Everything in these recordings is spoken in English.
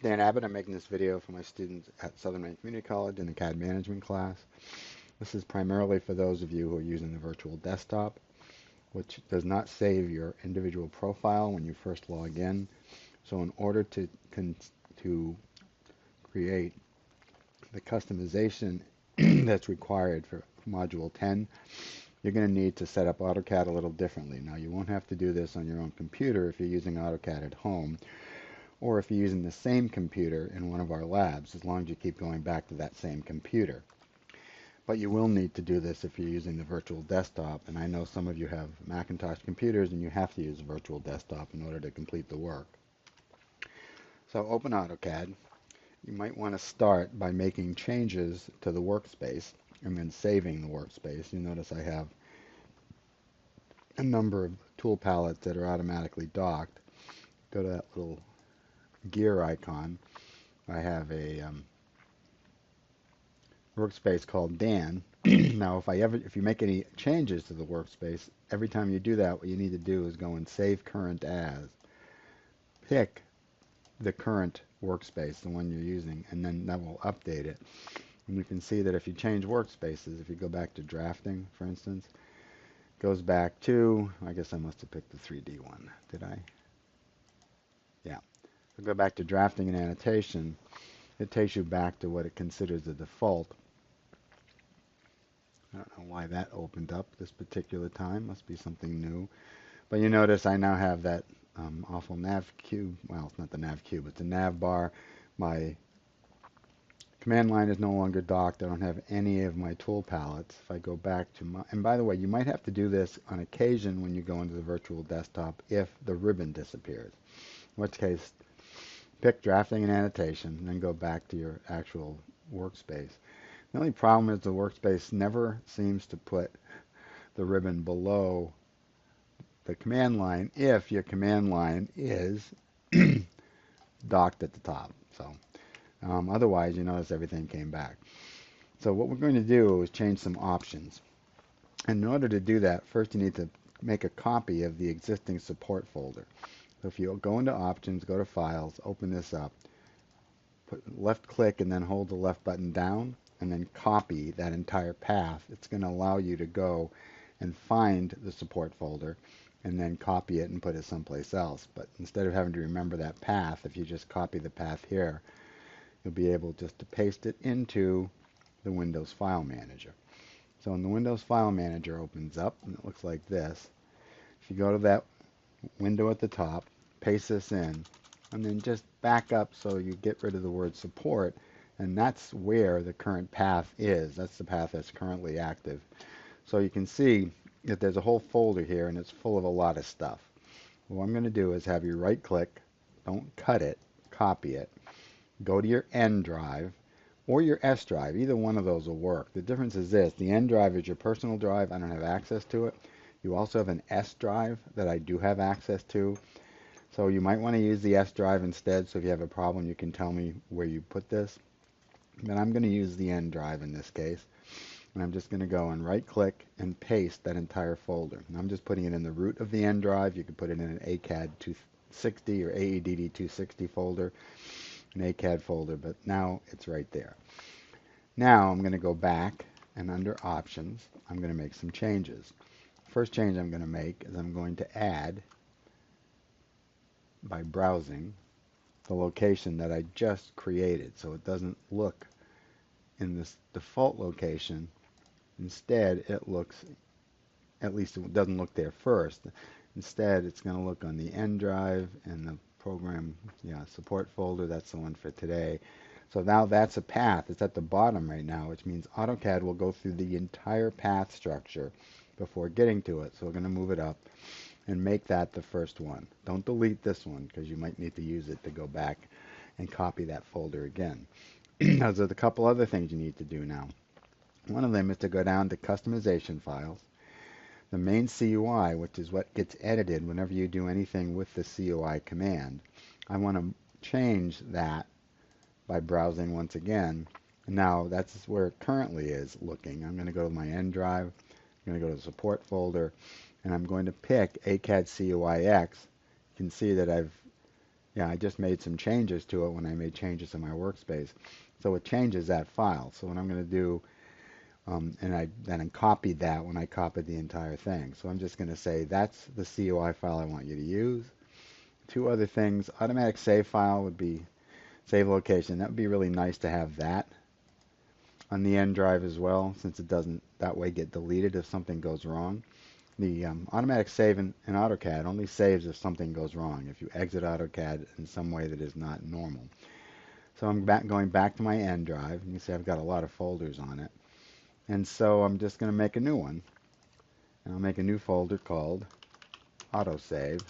Dan Abbott. I'm making this video for my students at Southern Maine Community College in the CAD management class. This is primarily for those of you who are using the virtual desktop, which does not save your individual profile when you first log in. So in order to create the customization that's required for Module 10, you're going to need to set up AutoCAD a little differently. Now, you won't have to do this on your own computer if you're using AutoCAD at home, or if you're using the same computer in one of our labs, as long as you keep going back to that same computer. But you will need to do this if you're using the virtual desktop, and I know some of you have Macintosh computers and you have to use a virtual desktop in order to complete the work. So open AutoCAD. You might want to start by making changes to the workspace and then saving the workspace. You notice I have a number of tool palettes that are automatically docked. Go to that little gear icon. I have a workspace called Dan. Now, if you make any changes to the workspace, every time you do that, what you need to do is go and save current as. Pick the current workspace, the one you're using, and then that will update it. And you can see that if you change workspaces, if you go back to drafting, for instance, it goes back to, I guess I must have picked the 3D one. Did I? Yeah. So go back to drafting and annotation. It takes you back to what it considers the default. I don't know why that opened up this particular time. Must be something new. But you notice I now have that awful nav cube. Well, it's not the nav cube, it's the nav bar. My command line is no longer docked. I don't have any of my tool palettes. If I go back to my, and by the way, you might have to do this on occasion when you go into the virtual desktop if the ribbon disappears. In which case, pick drafting and annotation, and then go back to your actual workspace. The only problem is the workspace never seems to put the ribbon below the command line if your command line is docked at the top. So otherwise, you notice everything came back. So what we're going to do is change some options. And in order to do that, first you need to make a copy of the existing support folder. So if you go into Options, go to Files, open this up, put left click and then hold the left button down, and then copy that entire path. It's going to allow you to go and find the support folder and then copy it and put it someplace else. But instead of having to remember that path, if you just copy the path here, you'll be able just to paste it into the Windows File Manager. So when the Windows File Manager opens up, and it looks like this, if you go to that window at the top, paste this in, and then just back up so you get rid of the word support, and that's where the current path is. That's the path that's currently active. So you can see that there's a whole folder here, and it's full of a lot of stuff. What I'm going to do is have you right click, don't cut it, copy it, go to your N drive or your S drive. Either one of those will work. The difference is this: the N drive is your personal drive. I don't have access to it. You also have an S drive that I do have access to. So you might want to use the S drive instead. So if you have a problem, you can tell me where you put this. But I'm going to use the N drive in this case. And I'm just going to go and right click and paste that entire folder. And I'm just putting it in the root of the N drive. You can put it in an AutoCAD 260 or AEDD 260 folder, an AutoCAD folder, but now it's right there. Now I'm going to go back, and under Options, I'm going to make some changes. First change I'm going to make is I'm going to add, by browsing, the location that I just created, so it doesn't look in this default location. Instead, it looks, at least it doesn't look there first. Instead, it's going to look on the N drive and the program support folder. That's the one for today. So now that's a path. It's at the bottom right now, which means AutoCAD will go through the entire path structure before getting to it. So we're going to move it up and make that the first one. Don't delete this one because you might need to use it to go back and copy that folder again. Now, there's a couple other things you need to do now. One of them is to go down to Customization Files, the main CUI, which is what gets edited whenever you do anything with the CUI command. I want to change that by browsing once again. And now that's where it currently is looking. I'm going to go to my N drive, I'm going to go to the support folder, and I'm going to pick AutoCAD CUIX. You can see that I've Yeah, I just made some changes to it when I made changes in my workspace. So it changes that file. So what I'm going to do, and I then copied that when I copied the entire thing. So I'm just going to say that's the CUI file I want you to use. Two other things, automatic save file would be save location. That would be really nice to have that on the end drive as well, since it doesn't that way get deleted if something goes wrong. The automatic save in AutoCAD only saves if something goes wrong, if you exit AutoCAD in some way that is not normal. So I'm going back to my end drive. You can see I've got a lot of folders on it. And so I'm just going to make a new one. And I'll make a new folder called autosave.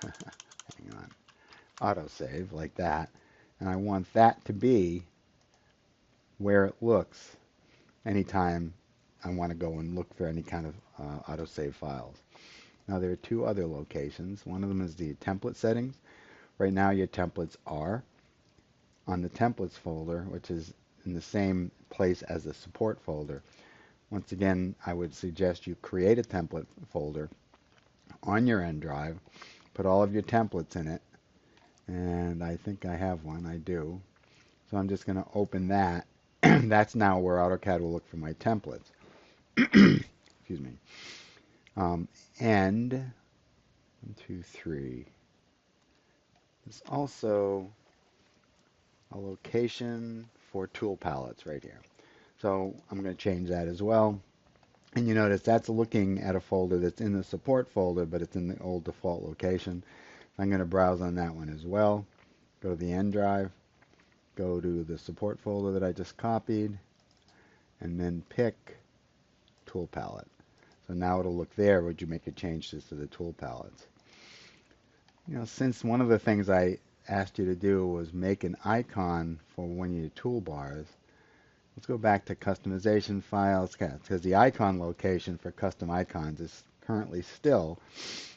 Hang on. Autosave, like that. And I want that to be where it looks anytime I want to go and look for any kind of autosave files. Now there are two other locations. One of them is the template settings. Right now your templates are on the templates folder, which is in the same place as the support folder. Once again, I would suggest you create a template folder on your end drive, put all of your templates in it, and I think I have one, I do. So I'm just going to open that. That's now where AutoCAD will look for my templates. Excuse me. And 1, 2, 3. There's also a location for tool palettes right here. So I'm going to change that as well. And you notice that's looking at a folder that's in the support folder, but it's in the old default location. I'm going to browse on that one as well. Go to the end drive, go to the support folder that I just copied, and then pick tool palette. So now it'll look there. Would you make a change to the tool palettes? You know, since one of the things I asked you to do was make an icon for one of your toolbars, let's go back to customization files, because the icon location for custom icons is currently still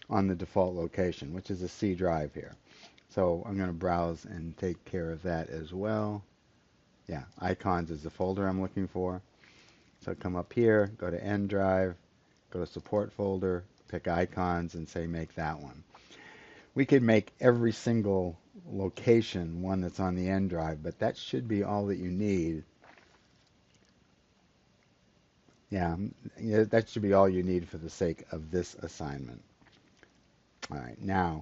on the default location, which is a C drive here. So I'm going to browse and take care of that as well. Yeah, icons is the folder I'm looking for. So come up here, go to end drive, go to support folder, pick icons, and say make that one. We could make every single location one that's on the end drive, but that should be all that you need. Yeah, that should be all you need for the sake of this assignment. All right, now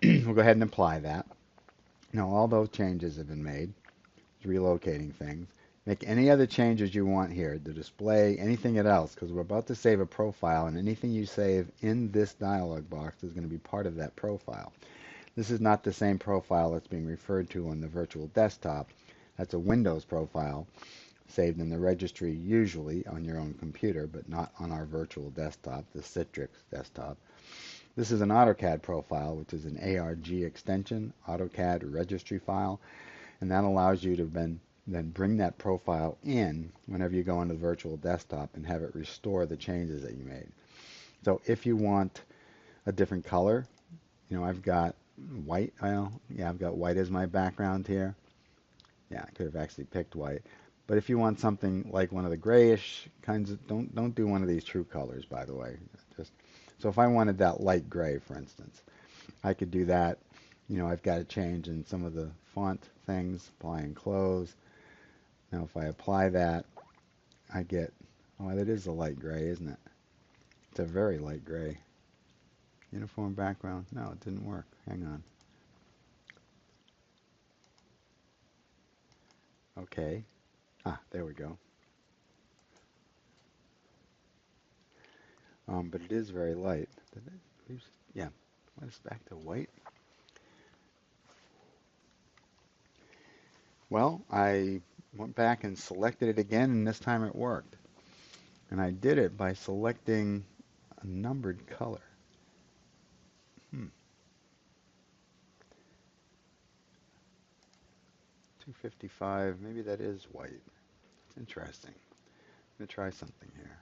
we'll go ahead and apply that. Now all those changes have been made, relocating things. Make any other changes you want here, the display, anything else, because we're about to save a profile, and anything you save in this dialog box is going to be part of that profile. This is not the same profile that's being referred to on the virtual desktop. That's a Windows profile saved in the registry, usually on your own computer, but not on our virtual desktop, the Citrix desktop. This is an AutoCAD profile, which is an ARG extension, AutoCAD registry file, and that allows you to then bring that profile in whenever you go into the virtual desktop and have it restore the changes that you made. So if you want a different color, you know, I've got white. Well, yeah, I've got white as my background here. Yeah, I could have actually picked white. But if you want something like one of the grayish kinds of, don't do one of these true colors, by the way. So if I wanted that light gray, for instance, I could do that. You know, I've got to change in some of the font things, apply and close. Now if I apply that, I get, oh, that is a light gray, isn't it? It's a very light gray. Uniform background. No, it didn't work. Hang on. Okay. Ah, there we go. But it is very light. Yeah. What is back to white? Well, I went back and selected it again, and this time it worked. And I did it by selecting a numbered color. 255, maybe that is white. It's interesting. I'm going to try something here.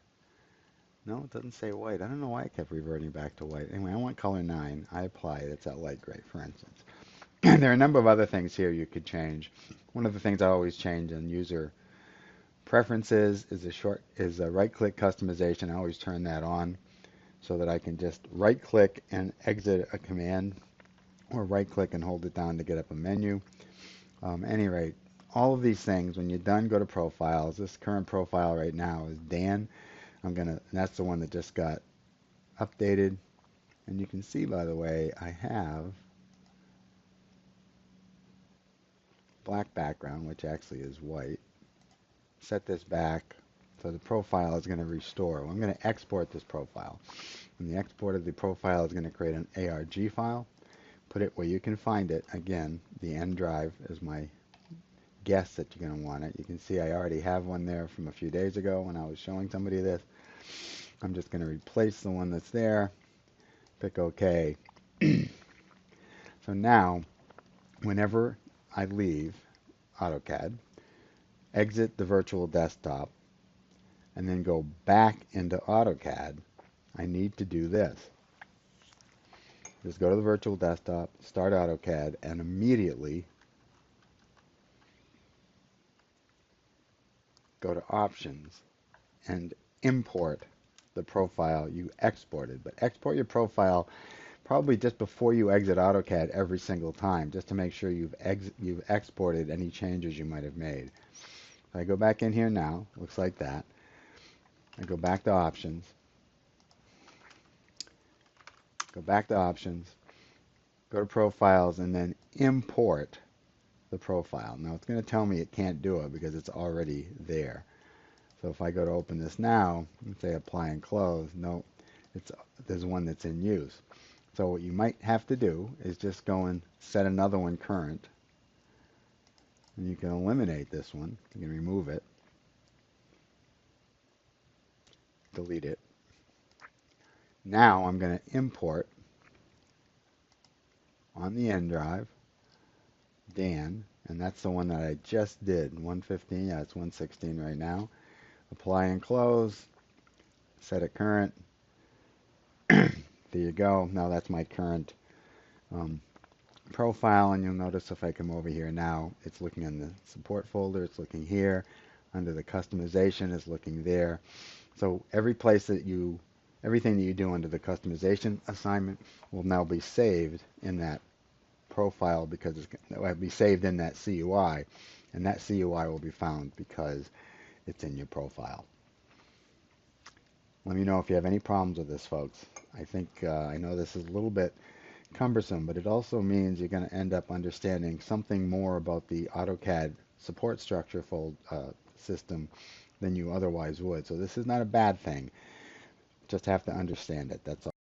No, it doesn't say white. I don't know why I kept reverting back to white. Anyway, I want color 9. I apply it. It's that light gray, for instance. And there are a number of other things here you could change. One of the things I always change in user preferences is a right-click customization. I always turn that on. so that I can just right click and exit a command, or right click and hold it down to get up a menu. Any rate, all of these things, when you're done, go to profiles. This current profile right now is Dan. And that's the one that just got updated. And you can see, by the way, I have black background, which actually is white. Set this back, so the profile is going to restore. Well, I'm going to export this profile. And the export of the profile is going to create an ARG file. Put it where you can find it. Again, the N drive is my guess that you're going to want it. You can see I already have one there from a few days ago when I was showing somebody this. I'm just going to replace the one that's there. Click OK. So now, whenever I leave AutoCAD, exit the virtual desktop, and then go back into AutoCAD, I need to do this. Just go to the virtual desktop, start AutoCAD, and immediately go to Options and import the profile you exported. But export your profile probably just before you exit AutoCAD every single time, just to make sure you've exported any changes you might have made. So I go back in here now, looks like that. I go back to Options, go back to Options, go to Profiles, and then import the profile. Now it's going to tell me it can't do it because it's already there. So if I go to open this now and say apply and close, no, there's one that's in use. So what you might have to do is just go and set another one current. And you can eliminate this one. You can remove it, delete it. Now I'm going to import on the N drive Dan, and that's the one that I just did, 115. Yeah, it's 116 right now. Apply and close, set it current. There you go. Now that's my current profile, and you'll notice if I come over here now, it's looking in the support folder, it's looking here. Under the customization, it's looking there. So everything that you do under the customization assignment will now be saved in that profile, because it will be saved in that CUI, and that CUI will be found because it's in your profile. Let me know if you have any problems with this, folks. I know this is a little bit cumbersome, but it also means you're going to end up understanding something more about the AutoCAD support structure system than you otherwise would. So this is not a bad thing. Just have to understand it. That's all.